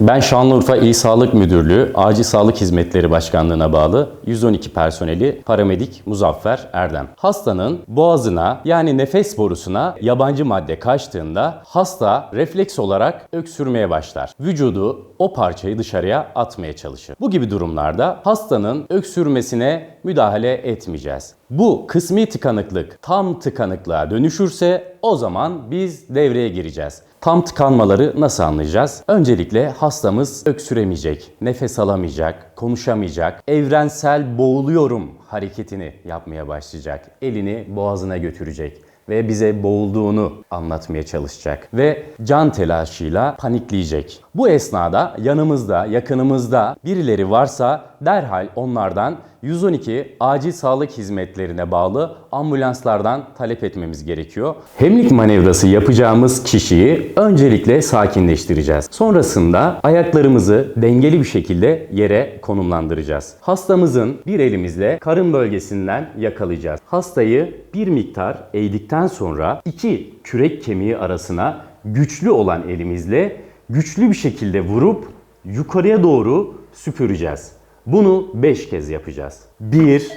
Ben Şanlıurfa İl Sağlık Müdürlüğü Acil Sağlık Hizmetleri Başkanlığı'na bağlı 112 personeli paramedik Muzaffer Erdem. Hastanın boğazına yani nefes borusuna yabancı madde kaçtığında hasta refleks olarak öksürmeye başlar. Vücudu o parçayı dışarıya atmaya çalışır. Bu gibi durumlarda hastanın öksürmesine müdahale etmeyeceğiz. Bu kısmi tıkanıklık tam tıkanıklığa dönüşürse o zaman biz devreye gireceğiz. Tam tıkanmaları nasıl anlayacağız? Öncelikle hastamız öksüremeyecek, nefes alamayacak, konuşamayacak, evrensel boğuluyorum hareketini yapmaya başlayacak. Elini boğazına götürecek ve bize boğulduğunu anlatmaya çalışacak ve can telaşıyla panikleyecek. Bu esnada yanımızda, yakınımızda birileri varsa derhal onlardan 112 acil sağlık hizmetlerine bağlı ambulanslardan talep etmemiz gerekiyor. Hemlik manevrası yapacağımız kişiyi öncelikle sakinleştireceğiz. Sonrasında ayaklarımızı dengeli bir şekilde yere konumlandıracağız. Hastamızın bir elimizle karın bölgesinden yakalayacağız. Hastayı bir miktar eğdikten sonra iki kürek kemiği arasına güçlü olan elimizle güçlü bir şekilde vurup yukarıya doğru süpüreceğiz. Bunu 5 kez yapacağız. 1,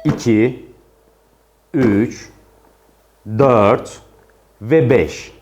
2, 3, 4 ve 5.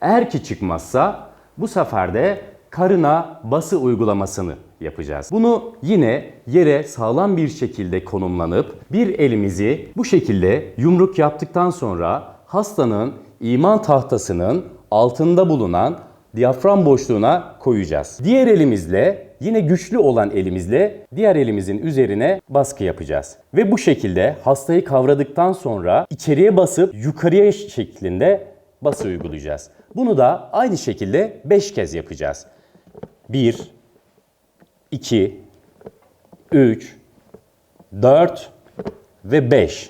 Eğer ki çıkmazsa bu sefer de karına bası uygulamasını yapacağız. Bunu yine yere sağlam bir şekilde konumlanıp bir elimizi bu şekilde yumruk yaptıktan sonra hastanın iman tahtasının altında bulunan diyafram boşluğuna koyacağız. Diğer elimizle yine güçlü olan elimizle diğer elimizin üzerine baskı yapacağız. Ve bu şekilde hastayı kavradıktan sonra içeriye basıp yukarıya şeklinde bası uygulayacağız. Bunu da aynı şekilde 5 kez yapacağız. 1, 2, 3, 4 ve 5.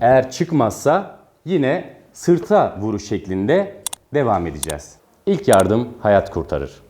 Eğer çıkmazsa yine sırta vuruş şeklinde devam edeceğiz. İlk yardım hayat kurtarır.